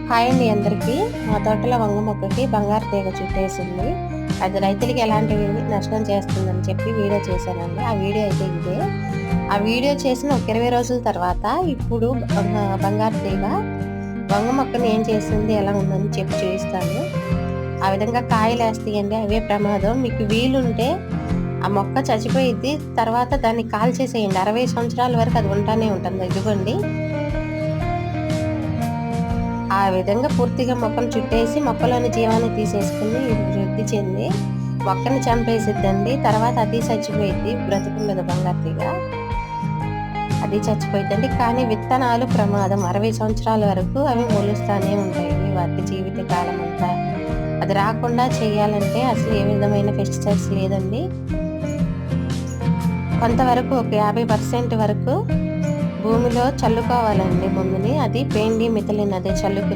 Hi అండి అందరికీ. మా తోటలో వంగ మొక్కకి బంగారు తీగ చుట్టేసింది. అది రైతులకి ఎలాంటి నష్టం చేస్తుందని చెప్పి వీడియో చేశానండి. ఆ వీడియో అయితే ఇదే. ఆ వీడియో చేసిన ఒక 20 రోజుల తర్వాత ఇప్పుడు బంగారు తీగ వంగ మొక్కని ఏం చేస్తుంది, ఎలా ఉందని చెప్పి చూపిస్తాను. ఆ విధంగా కాయలు వేస్తాయండి, అవే ప్రమాదం. మీకు వీలుంటే ఆ మొక్క చచ్చిపోయిద్ది, తర్వాత దాన్ని కాల్చేసేయండి. 60 సంవత్సరాల వరకు అది ఉంటానే ఉంటుంది. ఇదిగోండి, ఆ విధంగా పూర్తిగా మొక్కను చుట్టేసి మొక్కలోని జీవాన్ని తీసేసుకుని వృద్ధి చెంది మొక్కని చంపేసిద్దండి. తర్వాత అది చచ్చిపోయిద్ది, బ్రతుకుండదు బంగారు తీగ, అది చచ్చిపోయిద్దండి. కానీ విత్తనాలు ప్రమాదం. 60 సంవత్సరాల వరకు అవి మొలుస్తానే ఉంటాయి వాటి జీవిత కాలం అంతా. అది రాకుండా చేయాలంటే అసలు ఏ విధమైన పెస్టిసైడ్స్ లేదండి. కొంతవరకు ఒక 50% వరకు భూమిలో చల్లుకోవాలండి. ముందుని అది పెండి మిథలిన్ అదే చల్లుకుని